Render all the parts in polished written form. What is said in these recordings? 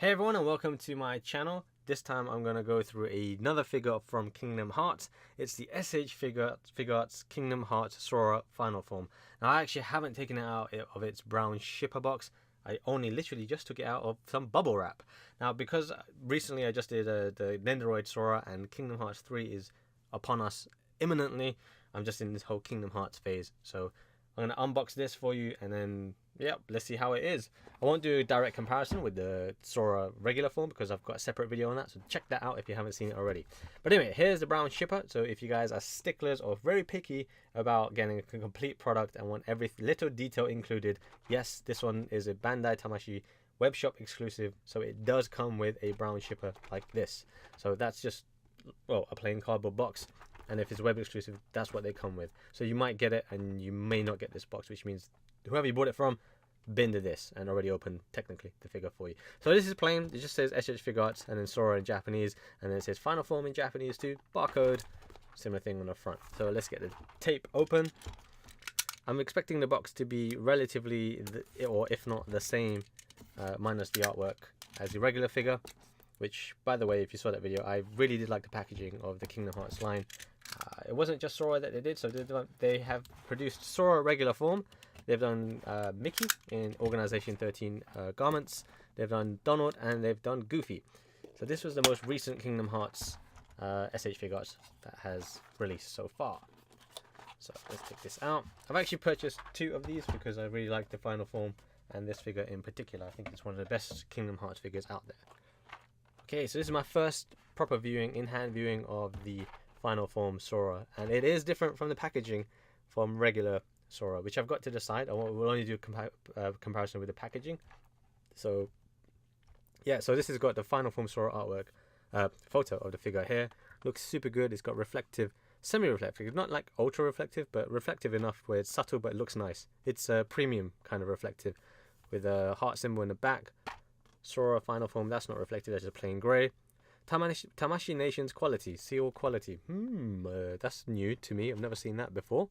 Hey everyone, and welcome to my channel. This time I'm going to go through another figure from Kingdom Hearts. It's the S.H.Figuarts Kingdom Hearts Sora Final Form. Now I actually haven't taken it out of its brown shipper box. I only literally just took it out of some bubble wrap. Now because recently I just did the Nendoroid Sora and Kingdom Hearts 3 is upon us imminently. I'm just in this whole Kingdom Hearts phase. So I'm going to unbox this for you and then yeah, let's see how it is. I won't do a direct comparison with the Sora regular form because I've got a separate video on that, so check that out if you haven't seen it already. But anyway, here's the brown shipper. So if you guys are sticklers or very picky about getting a complete product and want every little detail included, yes, this one is a Bandai Tamashii webshop exclusive, so it does come with a brown shipper like this. So that's just, well, a plain cardboard box, and if it's web exclusive, that's what they come with. So you might get it and you may not get this box, which means whoever you bought it from binned this and already opened technically the figure for you. So this is plain. It just says S.H.Figuarts and then Sora in Japanese, and then it says Final Form in Japanese too. Barcode, similar thing on the front. So let's get the tape open. I'm expecting the box to be relatively, or if not the same, minus the artwork as the regular figure. Which, by the way, if you saw that video, I really did like the packaging of the Kingdom Hearts line. It wasn't just Sora that they did, so they have produced Sora regular form. They've done Mickey in Organization 13 garments. They've done Donald and they've done Goofy. So this was the most recent Kingdom Hearts S.H.Figuarts that has released so far. So let's take this out. I've actually purchased 2 of these because I really like the final form and this figure in particular. I think it's one of the best Kingdom Hearts figures out there. Okay, so this is my first proper viewing, in-hand viewing of the final form Sora, and it is different from the packaging from regular Sora, which I've got to decide. We'll only do comparison with the packaging. So yeah, so this has got the final form Sora artwork, photo of the figure here. Looks super good. It's got reflective, semi-reflective, not like ultra reflective, but reflective enough where it's subtle but it looks nice. It's a premium kind of reflective with a heart symbol in the back. Sora final form, that's not reflective, that's just plain grey. Tamashii Nation's quality, seal quality. That's new to me. I've never seen that before.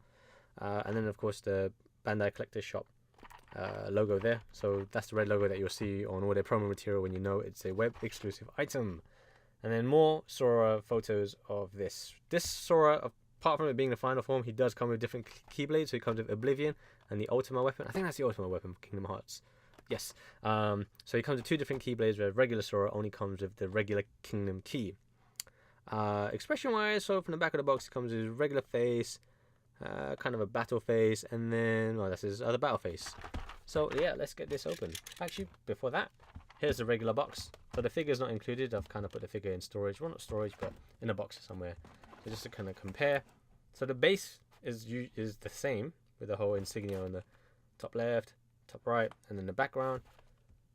And then of course the Bandai Collector's Shop logo there. So that's the red logo that you'll see on all their promo material when you know it's a web exclusive item. And then more Sora photos of this. This Sora, apart from it being the final form, he does come with different Keyblades. So he comes with Oblivion and the Ultima weapon. I think that's the Ultima weapon for Kingdom Hearts. Yes. So he comes with 2 different Keyblades, where regular Sora only comes with the regular Kingdom Key. Expression wise, so from the back of the box, it comes with his regular face, kind of a battle face, and then, well, that's his other battle face. So yeah, let's get this open. Actually, before that, here's the regular box. So the figure's not included. I've kind of put the figure in storage. Well, not storage, but in a box somewhere. So just to kind of compare. So the base is the same with the whole insignia on the top left, top right, and then the background,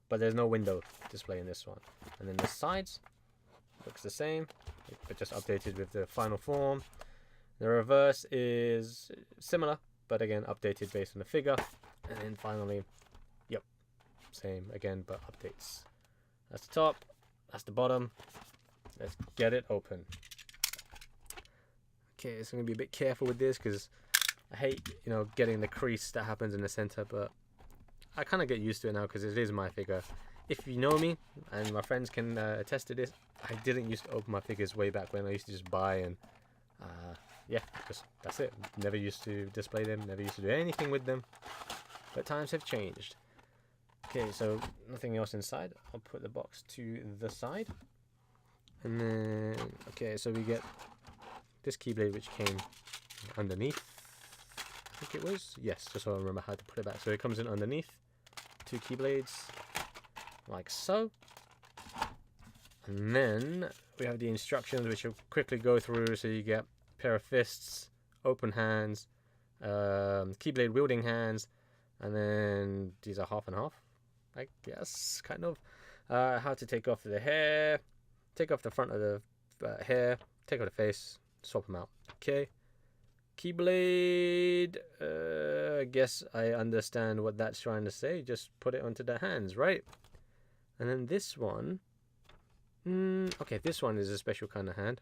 but there's no window display in this one. And then the sides looks the same, but just updated with the final form. The reverse is similar, but again updated based on the figure. And then finally, yep, same again, but updates. That's the top, that's the bottom. Let's get it open. Okay, so I'm gonna be a bit careful with this because I hate, getting the crease that happens in the center, but I kind of get used to it now because it is my figure. If you know me, and my friends can attest to this, I didn't used to open my figures way back when. I used to just buy and yeah, that's it. Never used to display them, never used to do anything with them. But times have changed. Okay, so nothing else inside. I'll put the box to the side. And then, okay, so we get this Keyblade which came underneath. I think it was. Yes, just so I remember how to put it back. So it comes in underneath. 2 Keyblades, like so. And then we have the instructions, which will quickly go through. So you get a pair of fists, open hands, Keyblade wielding hands, and then these are half and half, I guess, kind of. How to take off the hair, take off the front of the hair, take off the face, swap them out. Okay. Keyblade, I guess I understand what that's trying to say. Just put it onto the hands, right? And then this one, okay, this one is a special kind of hand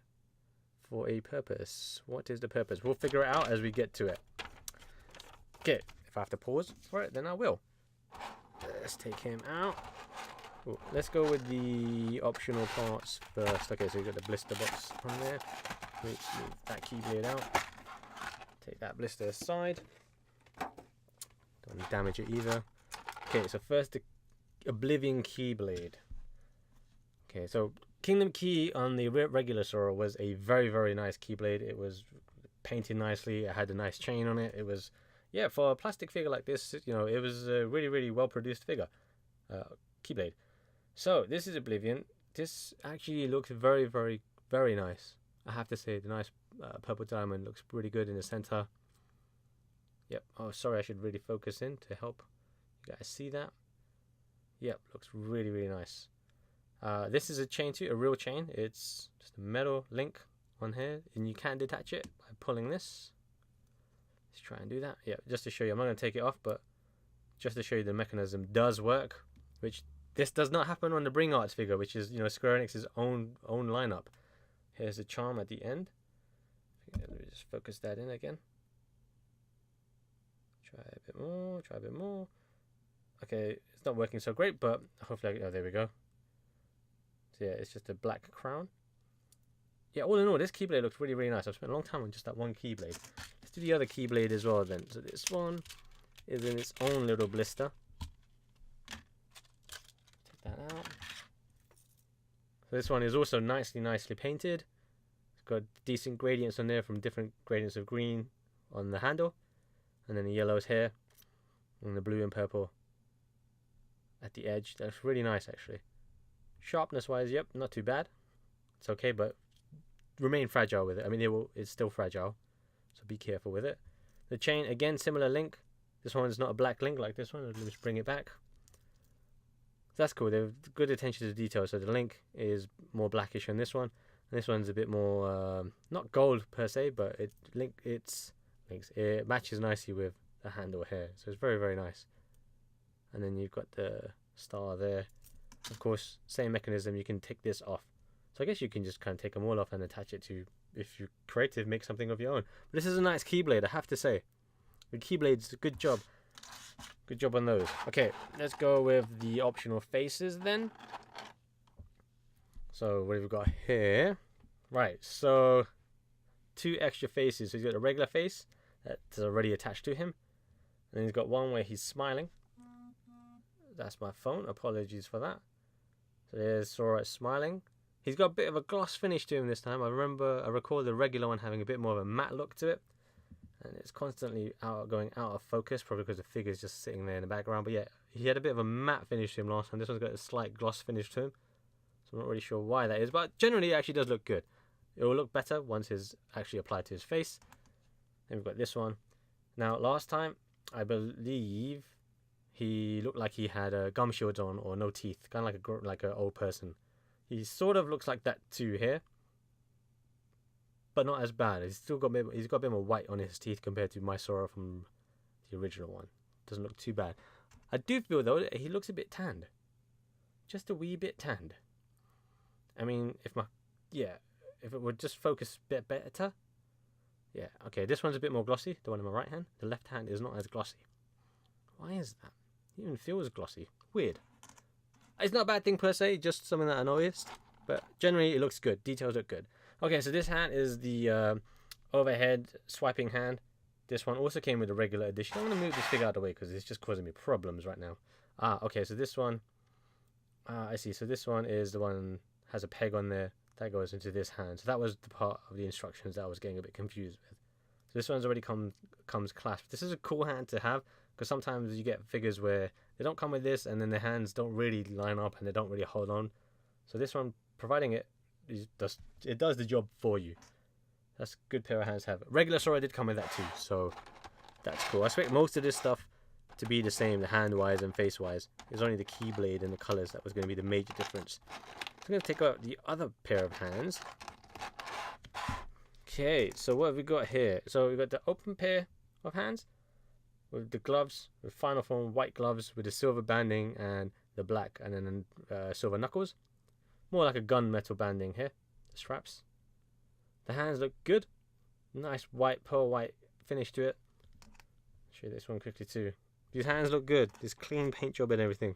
for a purpose. What is the purpose? We'll figure it out as we get to it. Okay, if I have to pause for it, then I will. Let's take him out. Cool. Let's go with the optional parts first. Okay, so you got the blister box on there. Let's move that keyblade out. Take that blister aside. Don't want to damage it either. Okay, so first the Oblivion Keyblade. Okay, so Kingdom Key on the regular Sora was a very, very nice keyblade. It was painted nicely. It had a nice chain on it. It was, yeah, for a plastic figure like this, you know, it was a really, really well produced figure. Keyblade. So this is Oblivion. This actually looks very, very, very nice. I have to say, the nice purple diamond looks pretty good in the center. Yep. Oh, sorry, I should really focus in to help you guys see that. Yep, looks really, really nice. This is a chain too, a real chain. It's just a metal link on here, and you can detach it by pulling this. Let's try and do that. Yeah, just to show you. I'm not going to take it off, but just to show you the mechanism does work, which this does not happen on the Bring Arts figure, which is, you know, Square Enix's own lineup. Here's the charm at the end. Let me just focus that in again. Try a bit more, try a bit more. Okay, it's not working so great, but hopefully, oh, there we go. So yeah, it's just a black crown. Yeah, all in all, this keyblade looks really, really nice. I've spent a long time on just that one keyblade. Let's do the other keyblade as well then. So this one is in its own little blister. Take that out. So this one is also nicely painted. It's got decent gradients on there from different gradients of green on the handle. And then the yellows here. And the blue and purple at the edge. That's really nice actually. Sharpness wise, yep, not too bad. It's okay, but remain fragile with it. I mean, it's still fragile, so be careful with it. The chain, again, similar link. This one is not a black link like this one. Let me just bring it back. That's cool. They have good attention to detail. So the link is more blackish on this one, and this one's a bit more not gold per se, but it matches nicely with the handle here. So it's very, very nice. And then you've got the star there. Of course, same mechanism. You can take this off. So I guess you can just kind of take them all off and attach it to, if you're creative, make something of your own. But this is a nice keyblade, I have to say. The keyblades, good job. Good job on those. Okay, let's go with the optional faces then. So what have we got here? Right, so 2 extra faces. So he's got a regular face that's already attached to him. And then he's got one where he's smiling. That's my phone. Apologies for that. So there's Sora smiling. He's got a bit of a gloss finish to him this time. I recall the regular one having a bit more of a matte look to it. And it's constantly going out of focus, probably because the figure's just sitting there in the background. But yeah, he had a bit of a matte finish to him last time. This one's got a slight gloss finish to him. So I'm not really sure why that is. But generally, it actually does look good. It will look better once it's actually applied to his face. Then we've got this one. Now, last time, I believe he looked like he had gum shields on or no teeth. Kind of like an old person. He sort of looks like that too here, but not as bad. He's got a bit more white on his teeth compared to my Sora from the original one. Doesn't look too bad. I do feel though that he looks a bit tanned, just a wee bit tanned. I mean, if it would just focus a bit better. Yeah, okay. This one's a bit more glossy. The one in my right hand. The left hand is not as glossy. Why is that? It even feels glossy. Weird. It's not a bad thing per se, just something that I noticed. But generally, it looks good. Details look good. Okay, so this hand is the overhead swiping hand. This one also came with a regular edition. I'm going to move this figure out of the way because it's just causing me problems right now. Okay, so this one... I see. So this one is the one has a peg on there. That goes into this hand. So that was the part of the instructions that I was getting a bit confused with. So this one's already comes clasped. This is a cool hand to have because sometimes you get figures where they don't come with this and then the hands don't really line up and they don't really hold on. So this one, providing it does the job for you. That's a good pair of hands to have. Regular Sora did come with that too, so that's cool. I expect most of this stuff to be the same, the hand-wise and face-wise. It's only the Keyblade and the colours that was going to be the major difference. So I'm going to take out the other pair of hands. Okay, so what have we got here? So we've got the open pair of hands with the gloves, with final form white gloves with the silver banding and the black and then silver knuckles. More like a gunmetal banding here, the straps. The hands look good. Nice white, pearl white finish to it. Show you this one quickly too. These hands look good. This clean paint job and everything.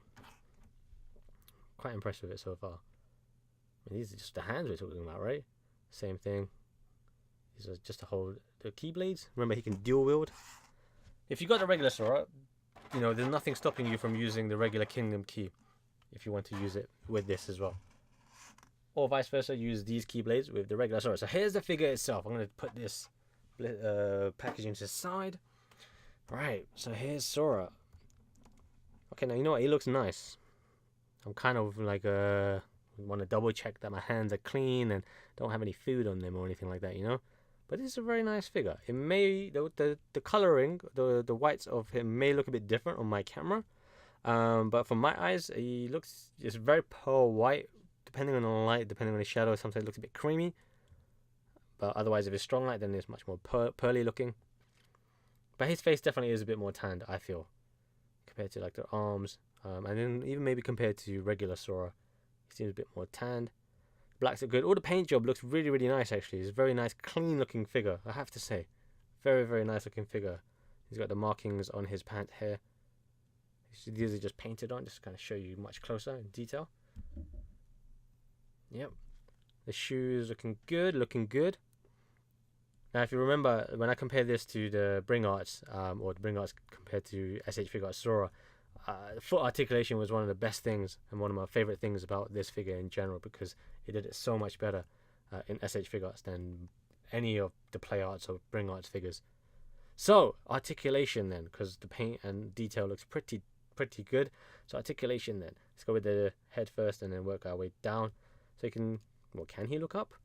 quite impressed with it so far. I mean, these are just the hands we're talking about, right? Same thing. These are just to hold the keyblades. Remember, he can dual wield. If you got the regular Sora, you know, there's nothing stopping you from using the regular Kingdom Key if you want to use it with this as well. Or vice versa, use these keyblades with the regular Sora. So here's the figure itself. I'm going to put this packaging to the side. Right, so here's Sora. Okay, now you know what? He looks nice. I'm kind of like want to double check that my hands are clean and don't have any food on them or anything like that, you know. But it's a very nice figure. It may the coloring, the whites of him may look a bit different on my camera, but from my eyes, he looks just very pearl white. Depending on the light, depending on the shadow, sometimes it looks a bit creamy. But otherwise, if it's strong light, then it's much more pearly looking. But his face definitely is a bit more tanned, I feel, compared to like the arms, and then even maybe compared to regular Sora, he seems a bit more tanned. Blacks are good. All the paint job looks really, really nice, actually. It's a very nice, clean-looking figure, I have to say. Very, very nice-looking figure. He's got the markings on his pant here. These are just painted on, just to kind of show you much closer in detail. Yep. The shoes looking good, looking good. Now, if you remember, when I compare this to the Bring Arts, or the Bring Arts compared to S.H.Figuarts Sora, foot articulation was one of the best things and one of my favorite things about this figure in general, because it did it so much better in S.H.Figuarts than any of the Play Arts or Bring Arts figures. So articulation then, because the paint and detail looks pretty good. So articulation then, let's go with the head first and then work our way down. So you can, well, can he look up?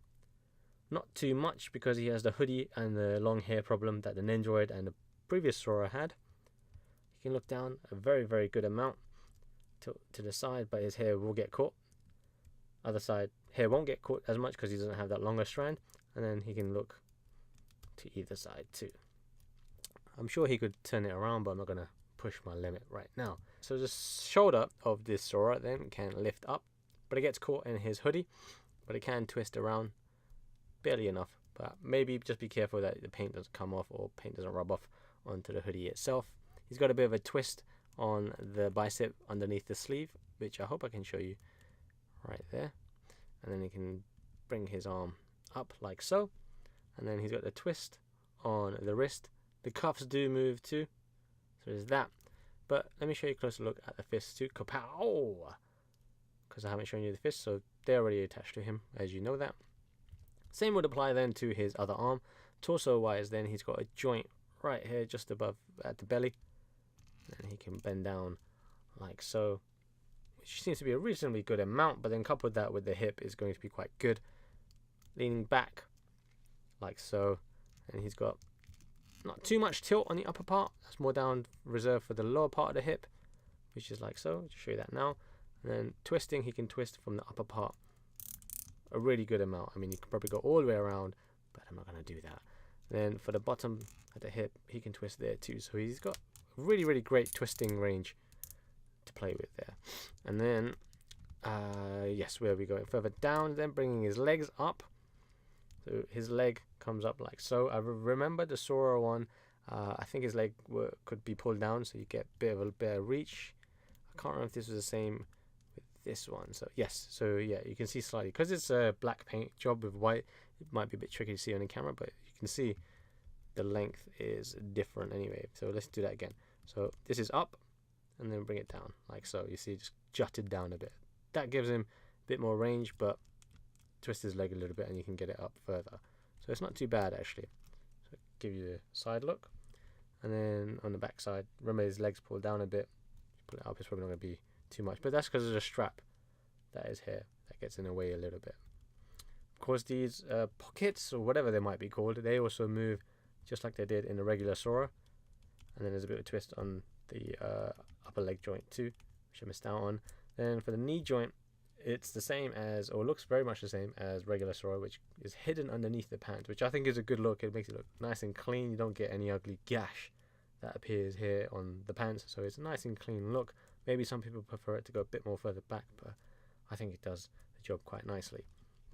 Not too much, because he has the hoodie and the long hair problem that the Nendroid and the previous Sora had. He can look down a very, very good amount to the side, but his hair will get caught. Other side, hair won't get caught as much because he doesn't have that longer strand. And then he can look to either side too. I'm sure he could turn it around, but I'm not going to push my limit right now. So the shoulder of this Sora then can lift up, but it gets caught in his hoodie, but it can twist around barely enough. But maybe just be careful that the paint doesn't come off or paint doesn't rub off onto the hoodie itself. He's got a bit of a twist on the bicep underneath the sleeve, which I hope I can show you right there. And then he can bring his arm up like so. And then he's got the twist on the wrist. The cuffs do move too, so there's that. But let me show you a closer look at the fists too. Kapow! Because I haven't shown you the fists, so they're already attached to him, as you know that. Same would apply then to his other arm. Torso wise then, he's got a joint right here just above at the belly. And he can bend down like so, which seems to be a reasonably good amount, but then coupled that with the hip is going to be quite good. Leaning back like so, and he's got not too much tilt on the upper part. That's more down reserved for the lower part of the hip, which is like so. I'll just show you that now. And then twisting, he can twist from the upper part a really good amount. I mean, you can probably go all the way around, but I'm not going to do that. Then for the bottom at the hip, he can twist there too. So he's got really, really great twisting range to play with there. And then, yes, where are we going? Further down, then bringing his legs up. So his leg comes up like so. I remember the Sora one. I think his leg could be pulled down, so you get a bit of reach. I can't remember if this was the same with this one. So yes, so yeah, you can see slightly, because it's a black paint job with white. It might be a bit tricky to see on the camera, but you can see the length is different anyway. So let's do that again. So this is up, and then bring it down like so. You see, just jutted down a bit. That gives him a bit more range, but twist his leg a little bit and you can get it up further. So it's not too bad actually. So give you the side look, and then on the back side, remember his legs pulled down a bit. Pull it up, it's probably not going to be too much, but that's because of the strap that is here that gets in the way a little bit. Of course, these pockets, or whatever they might be called, they also move just like they did in the regular Sora. And then there's a bit of a twist on the upper leg joint too, which I missed out on. Then for the knee joint, it's the same as, or looks very much the same as regular Sora, which is hidden underneath the pants, which I think is a good look. It makes it look nice and clean. You don't get any ugly gash that appears here on the pants, so it's a nice and clean look. Maybe some people prefer it to go a bit more further back, but I think it does the job quite nicely.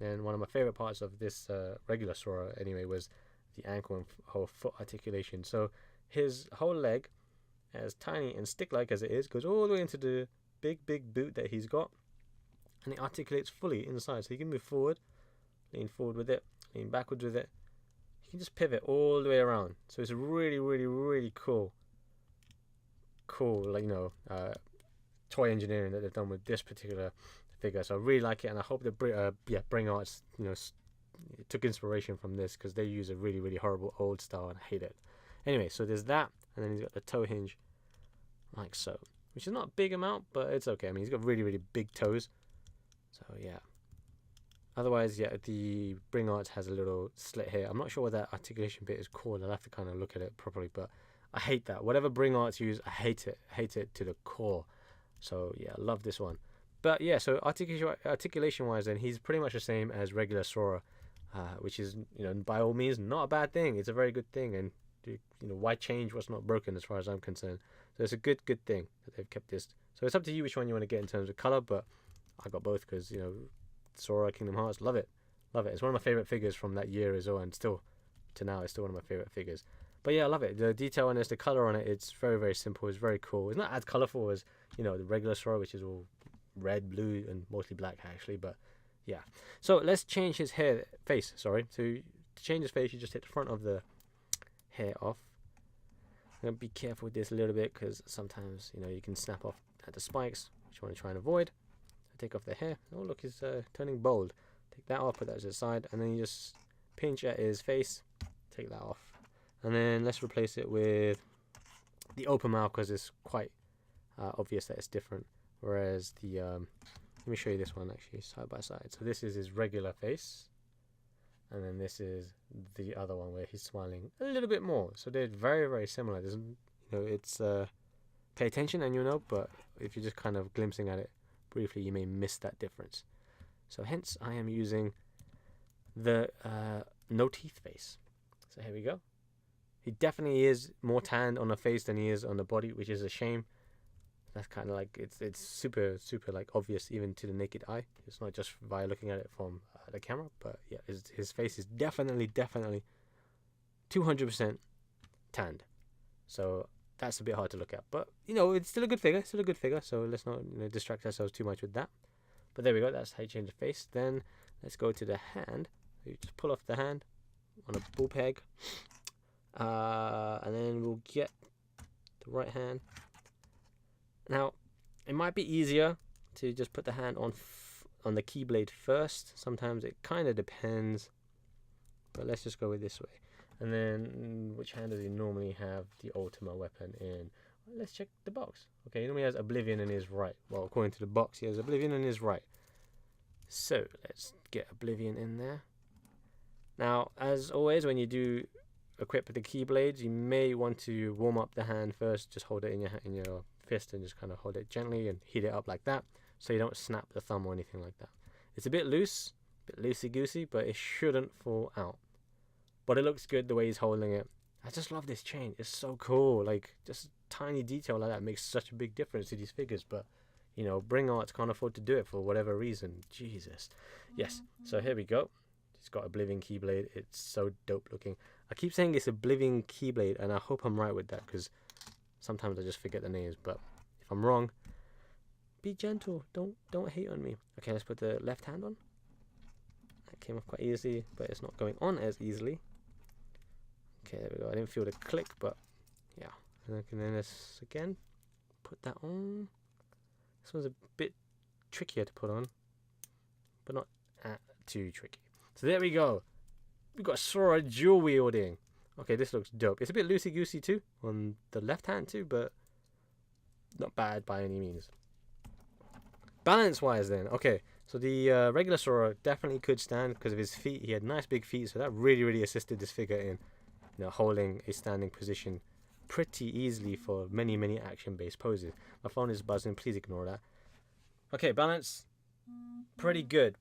Then one of my favorite parts of this regular Sora anyway was the ankle and whole foot articulation. So his whole leg, as tiny and stick-like as it is, goes all the way into the big boot that he's got. and it articulates fully inside. So you can move forward, lean forward with it, lean backwards with it. You can just pivot all the way around. So it's really, really, really cool. Like, toy engineering that they've done with this particular figure. So I really like it, and I hope that Bring Arts, took inspiration from this, because they use a really, really horrible old style and I hate it. Anyway, so there's that, and then he's got the toe hinge like so, which is not a big amount, but it's okay. I mean, he's got really, really big toes. So yeah. Otherwise, yeah, the Bring Arts has a little slit here. I'm not sure what that articulation bit is called. I'll have to kind of look at it properly, but I hate that. Whatever Bring Arts use, I hate it. I hate it to the core. So yeah, I love this one. But yeah, so articulation wise, then he's pretty much the same as regular Sora, which is, by all means not a bad thing. It's a very good thing, and why change what's not broken, as far as I'm concerned. So it's a good thing that they've kept this. So it's up to you which one you want to get in terms of color, but I got both because Sora, Kingdom Hearts, love it. It's one of my favorite figures from that year as well, and still to now it's still one of my favorite figures. But yeah, I love it. The detail on this, the color on it, it's very, very simple. It's very cool. It's not as colorful as the regular Sora, which is all red, blue, and mostly black actually. But yeah, so let's change his face. Sorry, to change his face, you just hit the front of the hair off. I'm gonna be careful with this a little bit, because sometimes you can snap off at the spikes, which you want to try and avoid. So take off the hair. Oh look, he's turning bold. Take that off, put that to the side, and then you just pinch at his face, take that off, and then let's replace it with the open mouth, because it's quite obvious that it's different. Whereas the let me show you this one actually side by side. So this is his regular face, and then this is the other one where he's smiling a little bit more. So they're very, very similar. There's, it's pay attention and but if you're just kind of glimpsing at it briefly, you may miss that difference. So hence I am using the no teeth face. So here we go. He definitely is more tanned on the face than he is on the body, which is a shame. That's kind of like, it's super, super like obvious even to the naked eye. It's not just by looking at it from the camera, but yeah, his face is definitely 200% tanned. So that's a bit hard to look at, but it's still a good figure. So let's not distract ourselves too much with that. But there we go. That's how you change the face. Then let's go to the hand. You just pull off the hand on a ball peg, and then we'll get the right hand. Now, it might be easier to just put the hand on the Keyblade first. Sometimes it kind of depends, but let's just go with this way. And then, which hand does he normally have the ultimate weapon in? Well, let's check the box. Okay, he normally has Oblivion in his right. Well, according to the box, he has Oblivion in his right. So, let's get Oblivion in there. Now, as always, when you do equip the Keyblades, you may want to warm up the hand first. Just hold it in your fist and just kind of hold it gently and heat it up like that, so you don't snap the thumb or anything like that. It's a bit loose, a bit loosey-goosey, but it shouldn't fall out. But it looks good the way he's holding it. I just love this chain. It's so cool. Like, just tiny detail like that makes such a big difference to these figures, but Bring Arts can't afford to do it for whatever reason. Jesus. Yes, so here we go. It's got Oblivion Keyblade. It's so dope looking. I keep saying it's Oblivion Keyblade, and I hope I'm right with that, because sometimes I just forget the names. But if I'm wrong, be gentle. Don't hate on me. Okay, let's put the left hand on. That came off quite easily, but it's not going on as easily. Okay, there we go. I didn't feel the click, but yeah. And then let's again put that on. This one's a bit trickier to put on, but not too tricky. So there we go. We've got Sora dual wielding. Okay, this looks dope. It's a bit loosey-goosey too on the left hand too, but not bad by any means. Balance-wise then, okay, so the regular Sora definitely could stand because of his feet. He had nice big feet, so that really, really assisted this figure in holding a standing position pretty easily for many, many action-based poses. My phone is buzzing, please ignore that. Okay, balance. Pretty good.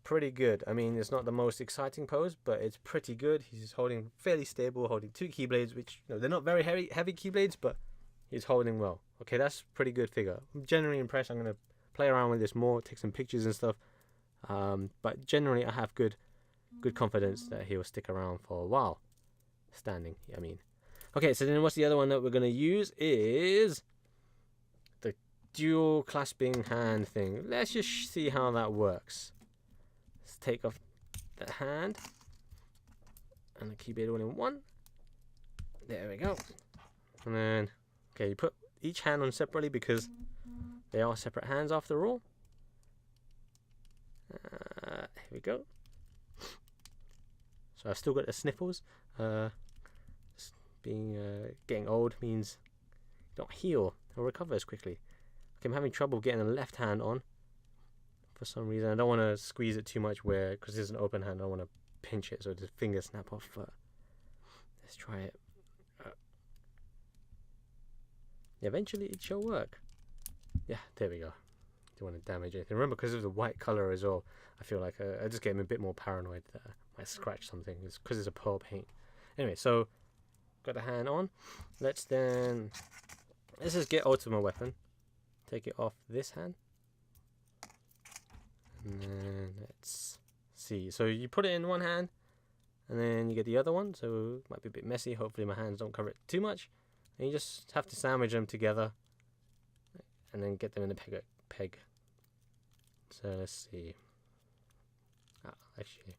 I mean, it's not the most exciting pose, but it's pretty good. He's holding fairly stable, holding two Keyblades, which they're not very heavy Keyblades, but he's holding well. Okay, that's a pretty good figure. I'm generally impressed. I'm going to play around with this more, take some pictures and stuff. But generally, I have good confidence that he will stick around for a while. Standing, I mean. Okay, so then what's the other one that we're going to use is the dual clasping hand thing. Let's just see how that works. Let's take off the hand and the keyblade all in one. There we go. And then, okay, you put each hand on separately because they are separate hands after all. Here we go. So I've still got the sniffles. Getting old means you don't heal or recover as quickly. Okay, I'm having trouble getting the left hand on for some reason. I don't want to squeeze it too much because this is an open hand. I don't want to pinch it so the fingers snap off. But let's try it. Eventually it shall work. Yeah, there we go. Don't want to damage anything. Remember, because of the white color as well, I feel like I just get a bit more paranoid that I might scratch something. It's because it's a pearl paint. Anyway, so got the hand on. Let's just get Ultima Weapon. Take it off this hand. And then let's see. So you put it in one hand, and then you get the other one. So it might be a bit messy. Hopefully my hands don't cover it too much. And you just have to sandwich them together, and then get them in the peg. So let's see. Actually,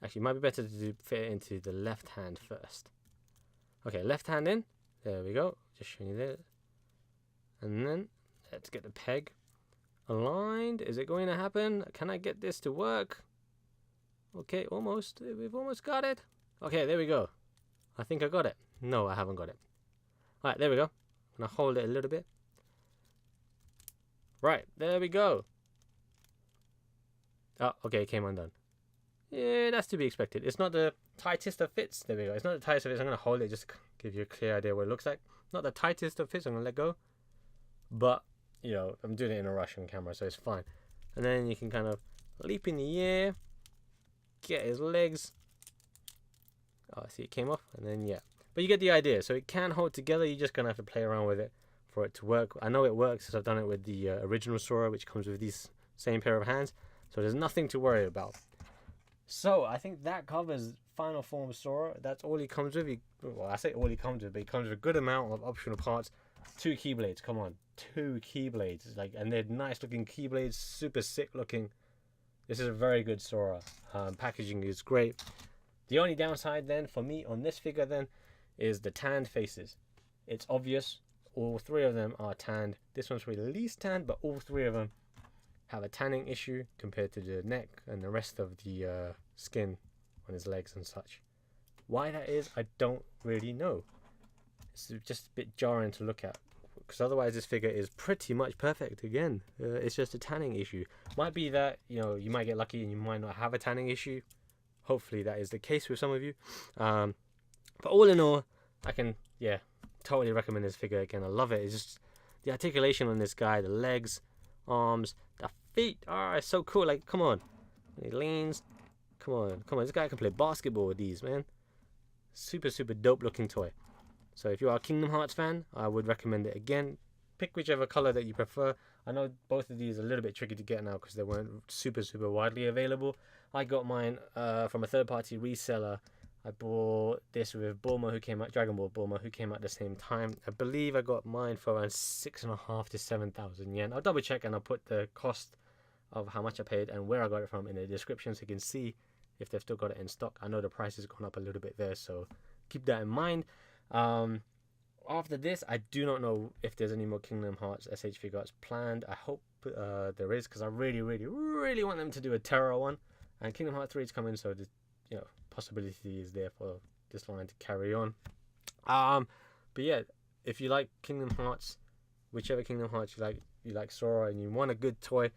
it might be better to fit it into the left hand first. Okay, left hand in. There we go. Just showing you there. And then let's get the peg aligned. Is it going to happen? Can I get this to work? Okay, almost. We've almost got it. Okay, there we go. I think I got it. No, I haven't got it. Alright, there we go. I'm going to hold it a little bit. Right, there we go. Oh, okay, it came undone. Yeah, that's to be expected. It's not the tightest of fits. There we go. It's not the tightest of fits. I'm going to hold it just to give you a clear idea what it looks like. Not the tightest of fits. I'm going to let go. But, you know, I'm doing it in a rush on camera, so it's fine. And then you can kind of leap in the air. Get his legs. Oh, I see it came off. And then, yeah. But you get the idea. So it can hold together. You're just going to have to play around with it for it to work. I know it works because I've done it with the original Sora, which comes with these same pair of hands. So there's nothing to worry about. So I think that covers Final Form Sora. That's all he comes with. Well, I say all he comes with, but he comes with a good amount of optional parts. 2 Keyblades. Come on. 2 Keyblades. And they're nice looking Keyblades. Super sick looking. This is a very good Sora. Packaging is great. The only downside then for me on this figure then is the tanned faces. It's obvious. All 3 of them are tanned. This one's really least tanned, but all 3 of them have a tanning issue compared to the neck and the rest of the skin on his legs and such. Why that is, I don't really know. It's just a bit jarring to look at, because otherwise this figure is pretty much perfect again. It's just a tanning issue. Might be that, you know, you might get lucky and you might not have a tanning issue. Hopefully that is the case with some of you. But all in all, I can, yeah, totally recommend this figure again. I love it. It's just the articulation on this guy, the legs, arms, the feet. It's so cool. Like, come on. He leans. Come on. This guy can play basketball with these, man. Super, super dope looking toy. So if you are a Kingdom Hearts fan, I would recommend it again. Pick whichever color that you prefer. I know both of these are a little bit tricky to get now because they weren't super, super widely available. I got mine from a third-party reseller. I bought this with Bulma, who came out, Dragon Ball Bulma, who came out at the same time. I believe I got mine for around 6,500 to 7,000 yen. I'll double check and I'll put the cost of how much I paid and where I got it from in the description so you can see if they've still got it in stock. I know the price has gone up a little bit there, so keep that in mind. After this, I do not know if there's any more Kingdom Hearts S.H.Figuarts planned. I hope there is, because I really, really, really want them to do a Terra one. And Kingdom Hearts 3 is coming, so the, you know, possibility is there for this line to carry on. But yeah, if you like Kingdom Hearts, whichever Kingdom Hearts you like Sora, and you want a good toy,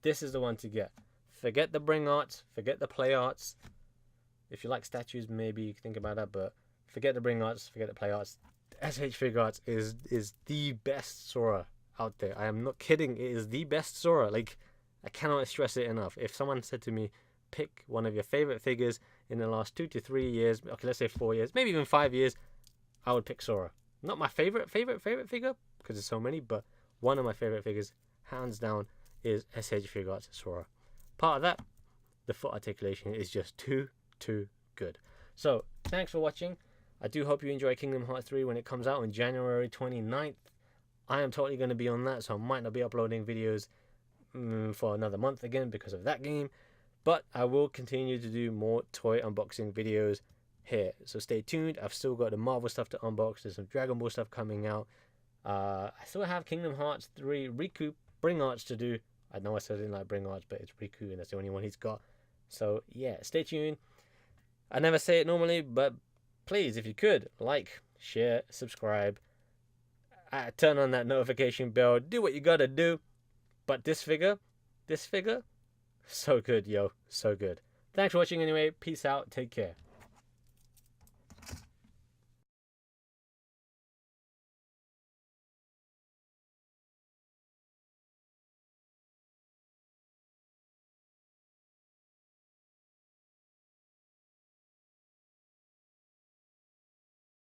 this is the one to get. Forget the bring arts, forget the play arts. If you like statues, maybe you can think about that, but forget the bring arts, forget the play arts. S.H.Figuarts is the best Sora out there. I am not kidding. It is the best Sora. Like, I cannot stress it enough. If someone said to me, pick one of your favorite figures in the last 2 to 3 years, okay, let's say 4 years, maybe even 5 years, I would pick Sora. Not my favorite figure, because there's so many, but one of my favorite figures, hands down, is S.H.Figuarts Sora. Part of that, the foot articulation is just too good. So, thanks for watching. I do hope you enjoy Kingdom Hearts 3 when it comes out on January 29th. I am totally going to be on that, so I might not be uploading videos for another month again because of that game. But I will continue to do more toy unboxing videos here. So stay tuned. I've still got the Marvel stuff to unbox. There's some Dragon Ball stuff coming out. I still have Kingdom Hearts 3 Riku Bring Arts to do. I know I said I didn't like Bring Arts, but it's Riku and that's the only one he's got. So yeah, stay tuned. I never say it normally, but please, if you could, like, share, subscribe, turn on that notification bell, do what you gotta do. But this figure, so good, yo, so good. Thanks for watching anyway. Peace out. Take care.